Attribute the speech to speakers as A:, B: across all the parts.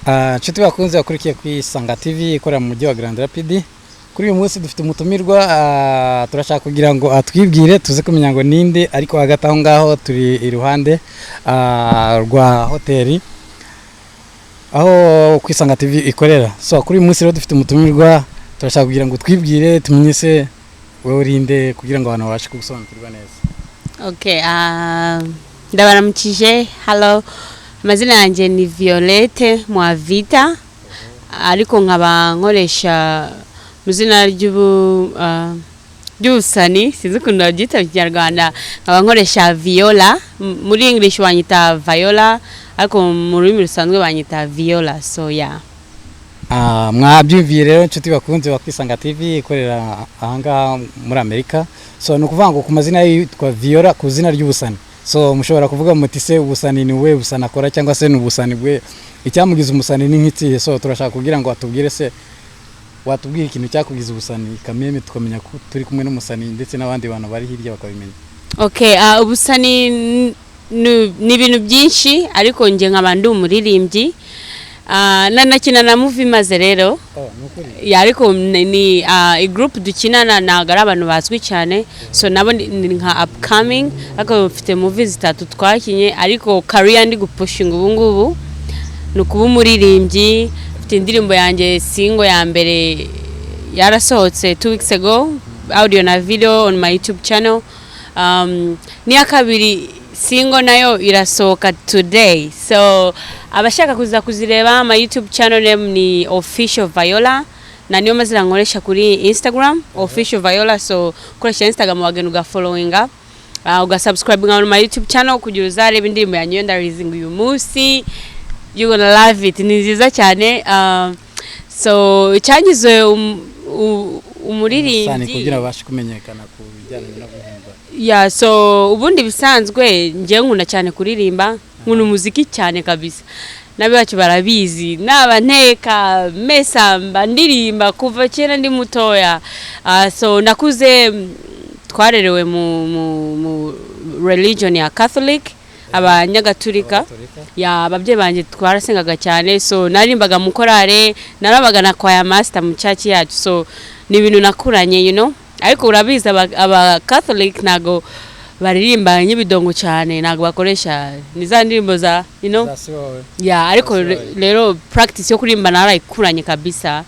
A: Nshuti bakunze bakurikiye kwisanga TV ikorera mu mujyi wa Grand Rapid. Kuri uyu munsi dufite umutumirwa turashaka kugira ngo atwibwire tuze kumenya ngo ninde, ariko hagati aho ngaho turi iruhande rwa hoteli aho kwisanga TV ikorera. So kuri uyu munsi rero dufite umutumirwa, turashaka kugira ngo twibwire tumenye se wowe urinde kugira ngo abantu babashe kugusobanukirwa neza.
B: Okay, ndabaramukije. Hello. Amazina yanjye ni Violette Mwavita, ariko nkaba nkoresha muzina ry'ubusani, sinzi ukuntu babyita mu Kinyarwanda, nkaba nkoresha Violla. Muri English banyita Violla, ariko mu rurimi rusanzwe banyita Violla. So yeah.
A: Mwabyumviye rero nshuti bakunze bakwisanga TV ikorera ahangaha muri Amerika. So no kuvuga ngo ku mazina yitwa Violla ku zina ry'ubusani. So mushobora kuvuga muti se ubusani ni we busana akora cyangwa se n'ubusani bwe icyamugize umusani ni nk'iki. So turashaka kugira ngo atubwire se watubwira ikintu cyakugize ubusani kameme tukamenya ko turi kumwe n'umusani ndetse n'abandi bantu bari hirya bakabimenya.
B: Okay, ubusani ni ibintu byinshi, ariko nje nk'abandi umuririmbyi. Nanakina na movie maze rero. Ya ariko ni group dukinana ntago ari abantu bazwi cyane. So nabo ni nka upcoming, ariko mfite movies 3 twakinye, ariko career ndi gupushinga ubu ngubu no kuba umuririmbyi. Mfite indirimbo yanjye single ya mbere yarasohotse 2 weeks ago, audio na video on my YouTube channel. Ni akabiri single nayo irasohoka today. So abashaka kuza kuzireba, my YouTube channel name ni Official Violla, na niyo mazina nkoresha kuri Instagram Official Violla. So koresha Instagram wagenda ugafollowinga, ugasubscribe on my YouTube channel kugira uzarebe indirimbo yanjye ndarizing uyu munsi. You gonna love it, ni nziza cyane. So cyangize umuririmbyi
A: kugira abashe kumenyekana ku bijyanye no guhimba.
B: Yeah, so ubundi bisanzwe nje nkunda cyane kuririmba, nkunda umuziki cyane kabisa. Nabe bacu barabizi, naba nteka mesamba ndirimba kuva kera ndi mutoya. So nakuze twarerewe mu religion ya Catholic, abanyagatulika. Ya ababye banje twarasengaga cyane. So narimbaga mu korale, narabaga na choir master mu church yacu. So ni ibintu nakuranye, you know. Ariko urabizi aba Catholic nago baririmba nyibidongo cyane, nago bakoresha niza ndirimbo za, you know. Yeah, ariko rero practice yo kuririmba narayikuranye kabisa.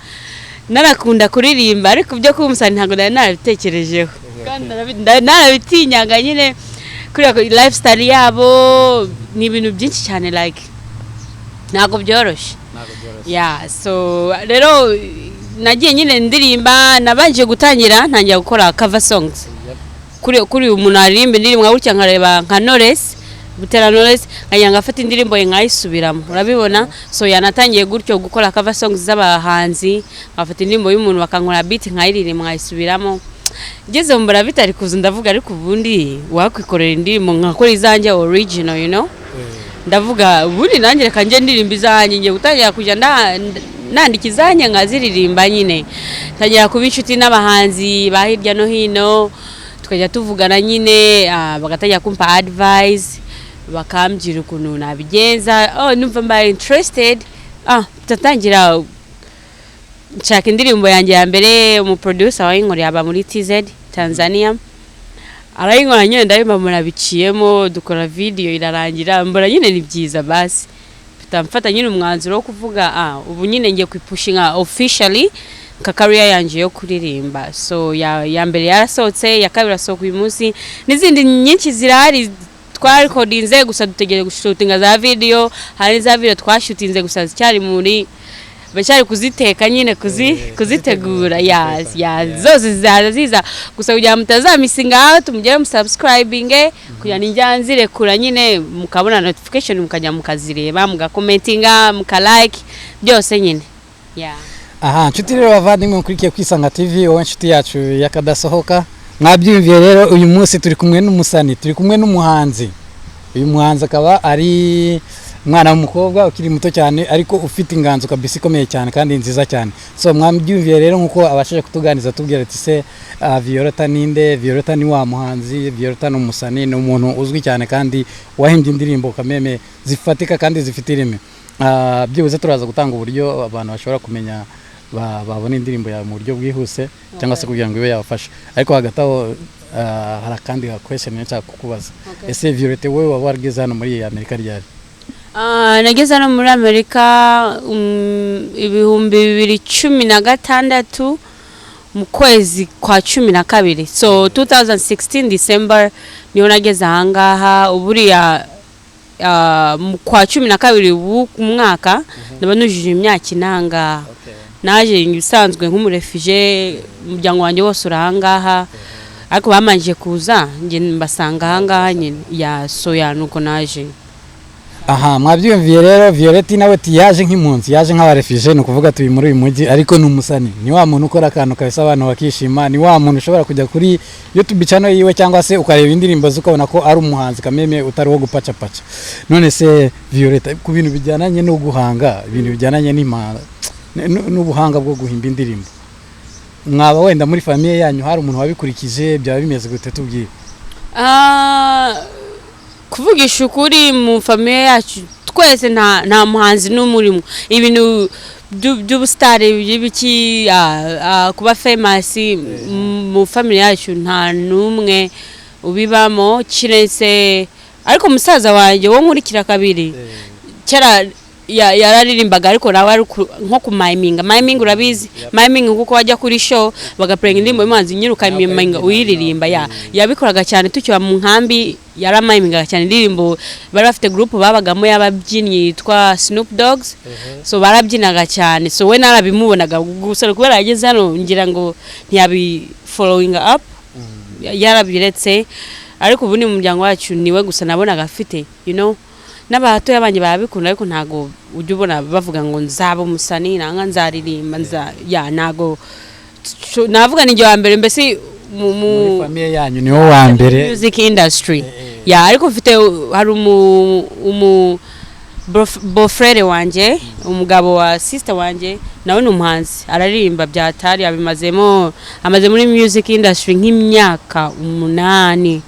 B: Narakunda kuririmba, ariko byo kumusani ntago narabitekerejeho. Kandi narabitinyaga nyine kuri lifestyle yabo, ni ibintu byinshi cyane, like nago byoroshye. Yeah, so rero nagiye nyine ndirimba, nabanje gutangira ntangira gukora cover songs. Kuri umuntu aririmba indirimbo gutya nkareba nka Knowless, Butera Knowless, nkajya afata indirimbo ye nkayisubiramo, urabibona. So yanatangiye gutyo gukora cover songs z'abahanzi, ngafata indirimbo y'umuntu bakankora beat nkayiririmba nkayisubiramo. Ngeze mu bara bitari kuza ndavuga, ariko ubundi wakwikorera indirimbo nkakora izanjye original, you know. Ndavuga ubundi nanjye reka nje ndirimba izanjye, ngiye gutangira kujya nandikizanye nkaziririmba nyine. Tangira kuba inshuti n'abahanzi bahirya no hino, tukajya tuvugana nyine, bagatajya kumpa advice, bakambwira ukuntu nabigenza. Numva mba interested. Tatangira nshaka indirimbo yanjye ya mbere, umu producer wayinkora yaba muri TZ Tanzania. Arayinkora nyine ndabimba murabiciyemo, dukora video irarangira, mbona nyine ni byiza basi. Mfata nyine umwanzuro wo kuvuga ubu nyine ngiye kwipushinga officially ka career yanjye yo kuririmba. So ya mbere yarasohotse, ya kabiri asohoka uyu munsi, n'izindi nyinshi zirahari twarecordinze, gusa dutegereje gushutinga za video. Hari za video twashutinze gusa cyari muri bashari kuziteka nyine kuzitegura. Zose ziza gusa kugira mutazamisinga, tumugere mu subscribing kugira ninjanzire kura nyine mukabona notification, mukajya mukazireba, mugakomentinga, mukalike, byose nyine.
A: Nshuti rero bavandimwe mukurikiye kwisanga TV, wowe nshuti yacu yakadasohoka. Mwabyumviye rero uyu munsi turi kumwe n'umusani, turi kumwe n'umuhanzi. Uyu muhanzi akaba ari umwana w'umukobwa ukiri muto cyane, ariko ufite inganzo kabisa ikomeye cyane kandi nziza cyane. So mwabyumviye rero nkuko abashije kutuganiza tubwira ati se Violla ninde? Violla ni wa muhanzi, Violla ni umusani, ni umuntu uzwi cyane kandi wahimbye indirimbo kameme zifatika kandi zifite ireme. byibuze turaza gutanga uburyo abantu bashobora kumenya babona indirimbo yawe mu buryo bwihuse cyangwa se kugira ngo ibe yabafasha. Ariko hagati aho hari akandi question nshaka kukubaza. Ese Violette wowe waba warageze hano muri Amerika ryari?
B: Nageze hano muri Amerika 2016 mu kwezi kwa 12. So 2016 December niho nageze ahangaha. Uburiya mu kwa 12 w'umwaka naba nujije imyaka inanga. Naje ngisanzwe nk'umurefugee, umuryango wanjye wose urahangaha. Ariko bamanje kuza nge mbasanga ahangaha nyine ya soya nuko naje.
A: Mwabyumviye rero Violette nawe yaje nk'impunzi, yaje nk'abarefugee, no kuvuga tuyi muri uyu mujyi, ariko ni umusani. Ni wa muntu ukora akantu kabisa abantu bakishima, ni wa muntu ushobora kujya kuri YouTube channel yiwe cyangwa se ukareba indirimbo zukabona ko ari umuhanzi kameme utari wo gupaca paca. None se Violette ku bintu bijyananye no guhanga, ibintu bijyananye n'ubuhanga bwo guhimba indirimbo, mwaba wenda muri famille yanyu hari umuntu wabikurikije, byaba bimeze gute tubwire?
B: Kuvugisha ukuri mu famille yacu twese nta muhanzi n'umurimo. Ibintu by'ubustare y'ibiki kuba famous mu famille yacu nta numwe ubibamo kiretse ariko musaza wanjye wo nkurikira kabiri kera yararirimbaga, ariko nawe ari nko ku miming urabizi miming kuko wajya kuri show bagaprenga indirimbo imanzi nyiruka miming uyiririmba yabikoraga cyane tukiba mu nkambi, yaramayiminga cyane indirimbo. Bari bafite group babagamo y'ababyinnyi yitwa Snoop Dogs, so barabyinaga cyane. So we narabimubonaga gusa kubera yageze hano ngira ngo ntiyabi following up, yarabiretse. Ariko ubu ni mu muryango wacu niwe gusa nabonaga afite, n'abato yabanje barabikunda, ariko ntago ujye ubona bavuga ngo nzaba umusani nanga nzaririmba nago navuga ni wa mbere mbese
A: muri famille yanyu niwo wa mbere
B: music industry. Ariko mfite hari bofrere wanje, umugabo wa sister wanje, nawe ni umuhanzi araririmba byatari, amaze muri music industry nk'imyaka 8.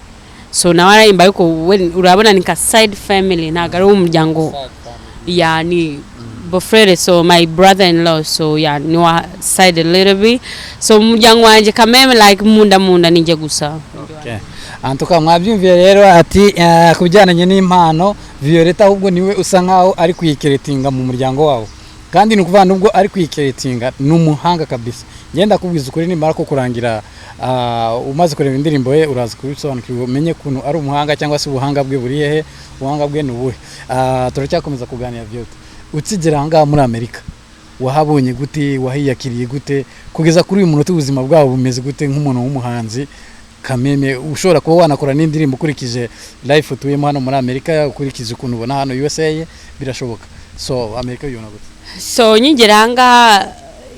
B: So nawe arayimba, ariko urabona ni ka side family, ntago ari umuryango. Ni bofrere, so my brother-in-law, so ni wa side a little bit. So umuryango wanje kameme like munda ninje gusa.
A: Antuka mwabyumviye rero ati kubijyananye n'impano Violette ahubwo niwe usa nkaho ari kwikeretinga mu muryango wawo, kandi ni kuvuga nubwo ari kwikeretinga n'umuhanga kabisa. Ngenda kubwiza ukuri nimara ko kurangira umaze kureba indirimbo ye uraza kubisobanukirwa umenye kuntu ari umuhanga cyangwa se ubuhanga bwe buri hehe, ubuhanga bwe nubuhe. Turacyakomeza kuganira Violette. Ukigera ahangaha muri Amerika wahabonye gute, wahiyakiriye gute, kugeza kuri uyu munota ubuzima bwabo bumeze gute nk'umuntu w'umuhanzi kameme ushobora kuba wanakora n'indirimbo ukurikije life utuyemo hano muri Amerika, ukurikije ukuntu ubona hano USA birashoboka? So Amerika yona gute?
B: So nyigera ahangaha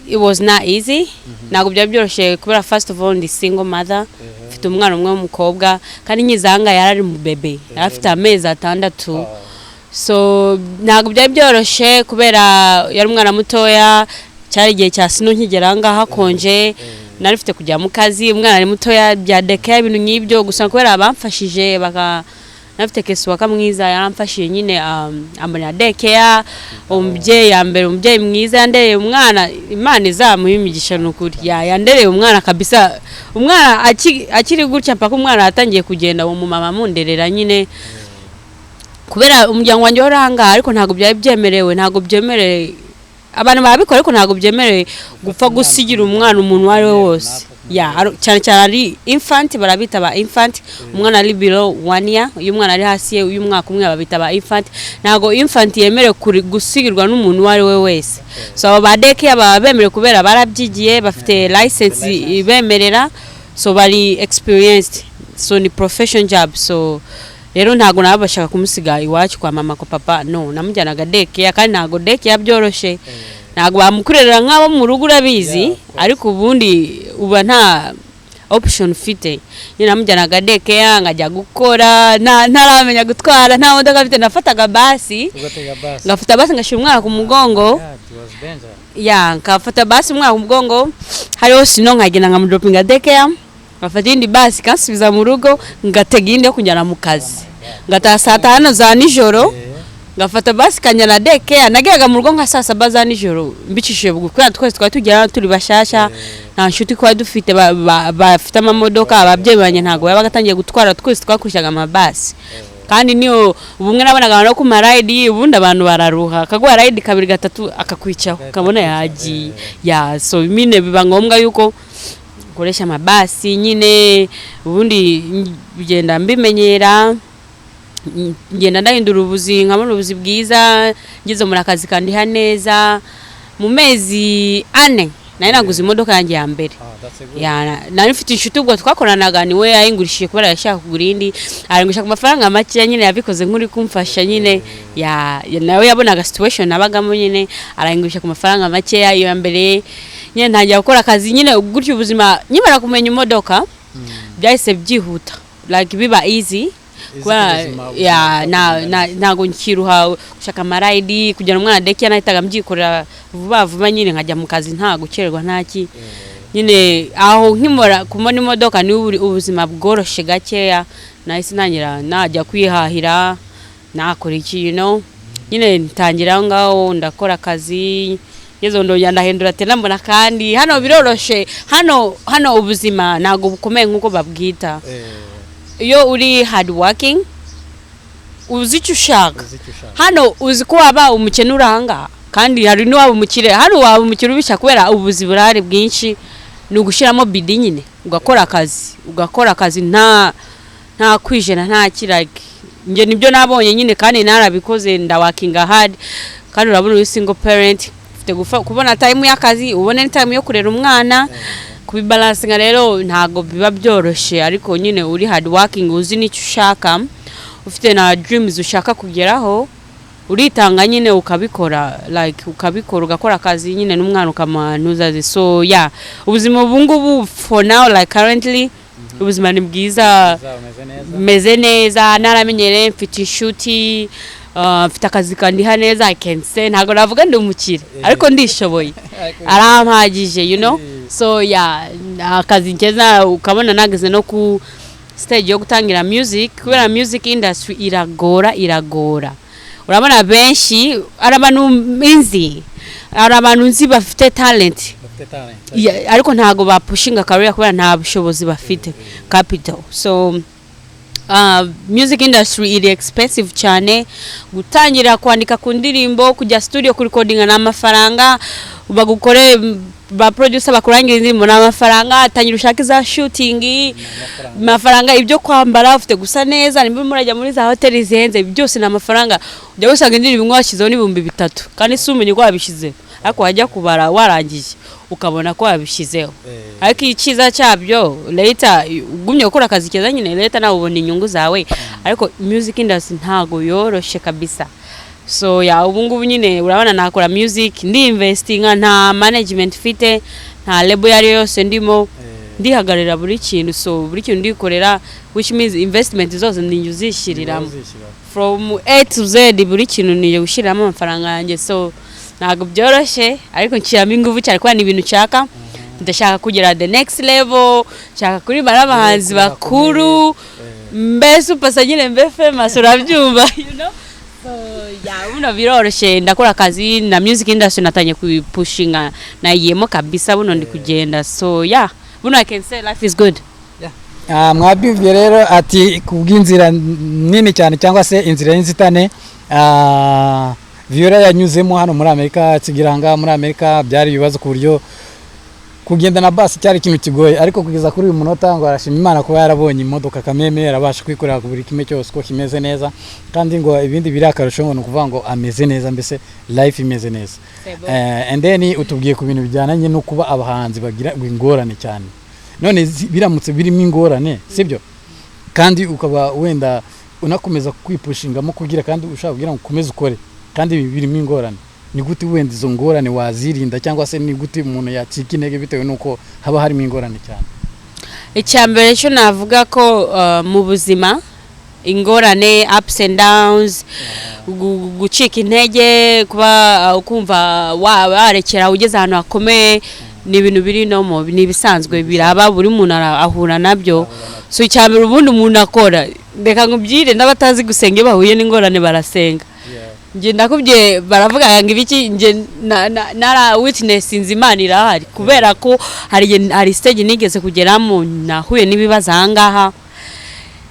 B: it was not easy. Ntabwo byoroshye kubera first of all ndi single mother, mfite umwana umwe w'umukobwa, kandi nyizanga yarari mu bebe, afite amezi 6. So ntabwo byoroshye kubera yari umwana mutoya, cyari igihe cya sino nkigera ahangaha hakonje, narifite kujya mu kazi, umwana ari mutoya bya deke ibintu nk'ibyo. Gusa kubera abamfashije nafite kesu wakamwiza yaramfashije nyine amana deke umubyeyi yambere, umubyeyi mwiza yandereye umwana, Imana izamuha imigisha n'ukuri. Yandereye umwana kabisa, umwana akiri gutya paka umwana atangiye kugenda, uwo mumama munderera nyine kubera umuryango wanjye waranga, ariko ntago byari byemerewe, ntago byemereye abantu barabikora, ariko ntago byemereye gupfa gusigira umwana umuntu wari we wose. Cyane cyane ari infant, barabita ba infant, umwana ari below 1 year, uyu mwana ari hasi uyu mwaka umwe babita ba infant. Ntago infant yemerewe gusigirwa n'umuntu wari we wese. So badeke ababemerewe kubera barabyigiye, bafite license ibemerera, so bari experienced, so ni profession job. So rero ntago nabashaka kumusiga iwacu kwa mama ko papa, no, namujyanaga deke, kandi ntago deke yabyoroshe, ntago bamukurerera nk'abo mu rugo urabizi, ariko ubundi uba nta option ufite. Nyina namujyanaga deke ngajya gukora, ntaramenya gutwara, nta modoka afite, nafataga basi, ngafata basi ngashira umwana ku mugongo, ngafata basi umwana ku mugongo, hariho sino nkagenda nkamudropinga deke, ngafata indi basi kansubiza mu rugo, ngatega indi yo kujyana mu kazi, ngataha saa 5 za nijoro, ngafata basi kanyana deke nageraga mu rugo nka saa 7 za nijoro mbicishije bugufi twese twari tugera turi bashasha nta nshuti kwa dufite bafite amamodoka ababyeyi banye ntago yabaga atangiye gutwara twese twakurishaga amabasi kandi niyo ubumwe nabonaga no ku maride ubundi abantu bararuha akagwa ride kabiri gatatu akakwicaho kabona yagiye ya so mine biba ngombwa yuko koresha amabasi nyine ubundi bigenda mbimenyera ngenda ndahindura ubuzi nkabona ubuzi bwiza ngeze muri akazi kandi haneza mu mezi 4 nari naguze imodoka yanjye ya mbere nari mfite inshuti ubwo twakoranaga niwe yayingurishije kubera yashaka kugura indi arangurisha ku mafaranga make nyine yabikoze nk'uri kumfasha nyine nawe yabonaga situation nabagamo nyine arangurisha ku mafaranga make ya mbere nyine ntangiye gukora akazi nyine gutyo ubuzima nyimara kumenya imodoka byahise byihuta like biba easy ntago nkiruha gushaka amaride kugira umwana deke nahitaga mbyikorera vuba nyine nkajya mu kazi nta gukererwa ntaki nyine aho nkimora kumona imodoka ni ubuzima bworoshe gakeya nahise ntangira najya kwihahira nakora iki nyine ntangira ngaho ndakora akazi yezo ndongera ndahindura tena mbona kandi hano biroroshe hano ubuzima ntago bukomeye nkuko babwita iyo uri hard working uzi icyo ushaka hano uzi ko waba umukene uranga kandi hari n'uwaba umukire hano waba umukire ubishaka kubera ubuzi burari bwinshi ni ugushiramo bidi nyine ugakora akazi nta kwijena nta kirage nge nibyo nabonye nyine kandi narabikoze ndawakinga hard kandi urabona uri single parent ufite kubona time y'akazi ubone time yo kurera umwana kubibalance rero ntago biba byoroshe ariko nyine uri hard working uzi n'icyo ushaka ufite na dreams ushaka kugeraho uritanga nyine ukabikora ugakora akazi nyine n'umwana ukamanuza so ubuzima ubungubu for now like currently ubuzima ni bwiza meze neza naramenyere mfite inshuti mfite akazi kandi haneza I can say ntago navuga ndi umukire ariko ndishoboye arampagije so akazi nkeza ukabona nageze no ku stage yo gutangira music kubera music industry iragora urabona benshi arabantu nzi bafite talent ariko ntago bapushinga career kubera nta bushobozi bafite capital so music industry iri expensive cyane gutangira kwandika ku ndirimbo kujya studio ku recording na amafaranga bagukore ba producer bakurangira indirimbo na amafaranga atangira ushaka za shooting amafaranga ibyo kwambara ufite gusa neza nimba murajya muri za hoteli zihenze byose na amafaranga ujya gusanga indirimbo washizeho n'ibihumbi 3 kandi si umenye ko wabishizeho ariko wajya kubara warangiye ukabona ko wabishizeho ariko ikiza cyabyo later ugumye gukora akazi keza nyine later nawe ubona inyungu zawe ariko music industry ntago yoroshe kabisa so ubungubu nyine urabona nakora music ndi investing nta management fite nta label yari yose ndimo ndihagarira buri kintu so buri kintu ndikorera which means investment zose ndinjuzishiriramo from A to Z buri kintu niye gushiramo amafaranga yanjye so ntago byoroshye ariko nciyamo ingufu cyane kwa ni ibintu nshaka ndashaka kugera the next level nshaka kuri barabahanzi bakuru mbese upasa nyine mbe famous urabyumva so buno biroroshe ndakora akazi na music industry natanye kupushinga na yemo kabisa buno ndi kugenda so buno I can say life is good
A: mwabivye rero ati kubw'inzira nini cyane cyangwa se inzira y'inzitane Violla yanyuzemo hano muri Amerika kigiranga muri Amerika byari ibibazo ku buryo kugenda na bus cyari ikintu kigoye ariko kugeza kuri uyu munota ngo arashima Imana kuba yarabonye imodoka kameme yarabasha kwikorera ku buri kimwe cyose ko kimeze neza kandi ngo ibindi biri akarusho ngo kuvuga ngo ameze neza mbese life imeze neza and then utubwiye ku bintu bijyananye no kuba abahanzi bagira ingorane cyane none biramutse birimo ingorane sibyo kandi ukaba wenda unakomeza kwipushingamo kugira kandi ushaka kugira ngo ukomeze ukore kandi birimo ingorane ni gute wenda izo ngorane wazirinda cyangwa se ni gute umuntu yacika intege bitewe nuko haba harimo ingorane cyane
B: icyambere cyo navuga ko mu buzima ingorane ups and downs gucika intege kuba ukumva warekera ugeze ahantu hakomeye ni ibintu biri no ni ibisanzwe biraba buri muntu ahura nabyo so icyambere ubundi umuntu akora ndeka ngubyire n'abatazi gusenga bahuye n'ingorane barasenga nje ndakubye baravuga ngo ibiki nje nara witness Imana irahari kubera ko hari stage nigeze kugeramo nahuye n'ibibazo ahangaha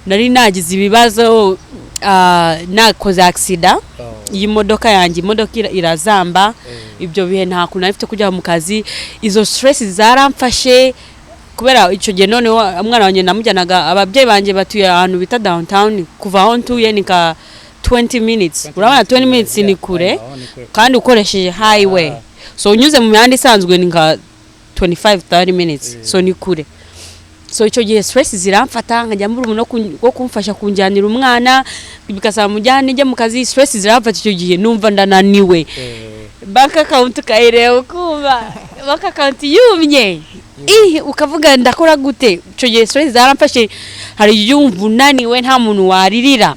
B: nari nagize ibibazo nakoze accident y'imodoka yanjye imodoka irazamba ibyo bihe nta kuntu nafite kujya mu kazi izo stress zaramfashe kubera icyo gihe none umwana wanjye namujyanaga ababyeyi banjye batuye ahantu bita downtown kuva aho ntuye nika 20 minutes urabona 20 minutes ni kure kandi ukoresheje highway so unyuze mu mihanda isanzwe ni nka 25-30 minutes so ni kure so icyo gihe stress ziramfata nkajya mbura umuntu wo kumfasha kunjyanira umwana bikasaba mujyane njye mu kazi stress ziramfata icyo gihe numva ndananiwe bank account kaireo kuba bank account yumye ukavuga ndakora gute icyo gihe stress zaramfashe hari yumva unaniwe nta muntu waririra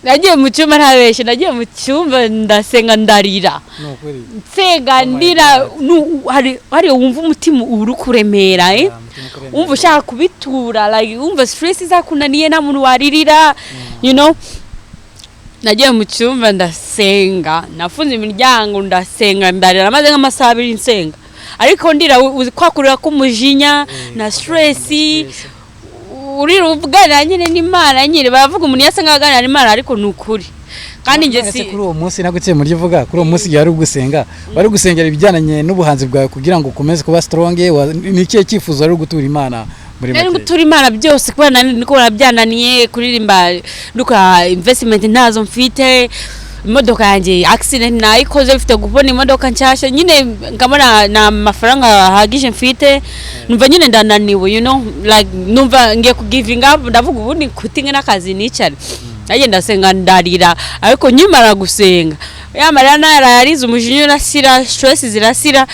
B: nagiye mu cyumba ntabeshe nagiye mu cyumba ndasenga ndarira nsenga ndira hari wumva umutima uri kuremera wumva ushaka kubitura like wumva stress zakunaniye nta muntu waririra you know nagiye mu cyumba ndasenga nafunze imiryango ndasenga ndarira maze nk'amasaha 2 nsenga ariko ndira kwakurira kumujinya na stress uri rubugana nyine n'Imana nyine bavuga umuntu yasanga aganira n'Imana ariko nukuri kandi nje si
A: kuri uwo munsi nagutse muri vuga kuri uwo munsi yari gusenga bari gusengera ibijyananye n'ubuhanzi bwawe kugira ngo ukomeze kuba strong n'ikiye cyifuzo ari gutura Imana muri make
B: gutura Imana byose kubera niko byananiye kuririmba nuka investment ntazo mfite imodoka yanjye accident nayikoze mfite gubona imodoka ncyashya nyine ngamara na mafaranga hagije mfite numva nyine ndananiwe you know like numva ngiye ku giving up ndavuga ubundi kutinga nakazi nicare naje ndasenga ndarira ariko nyimara gusenga yamara nararize umujinya urasira stress zirasira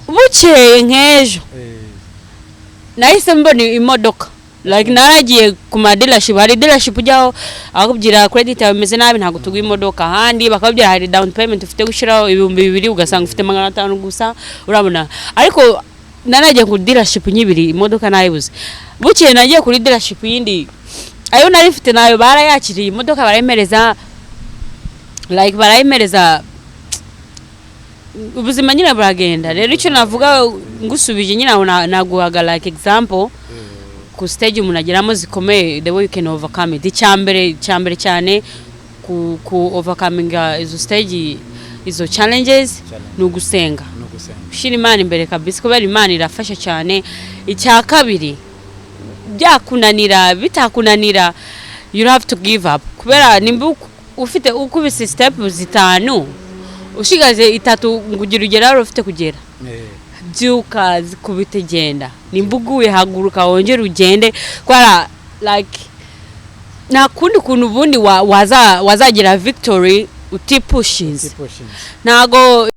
B: buceye nkejo nahise mbona imodoka like naragiye ku dealership hari dealership ujyaho akubwira credit yawe imeze nabi ntago tugwa imodoka handi bakabwira hari down payment ufite gushiraho 2,000 ugasanga ufite 500 gusa urabona ariko naragiye ku dealership nyibiri imodoka nayibuze bukiye nagiye kuri dealership yindi ayo narifite nayo barayakiriye imodoka barayimereza like barayimereza ubuzima nyine buragenda rero icyo navuga ngusubije nyine naguhaga like example ku stage umuntu ageramo zikomeye the way you can overcome it cyambere cyane ku overcoming izo stage izo challenges no gusenga ushira Imana imbere kabisa kubera Imana irafasha cyane icya kabiri byakunanira bitakunanira you have to give up kubera nimba ufite ukubise step 5 ushigaze 3 ngugira ugera ufite kugera byuka kubitegenda nimbuguye haguruka wongera ugende kwara like na kundi kuntu bundi wazagira victory utipushinze nago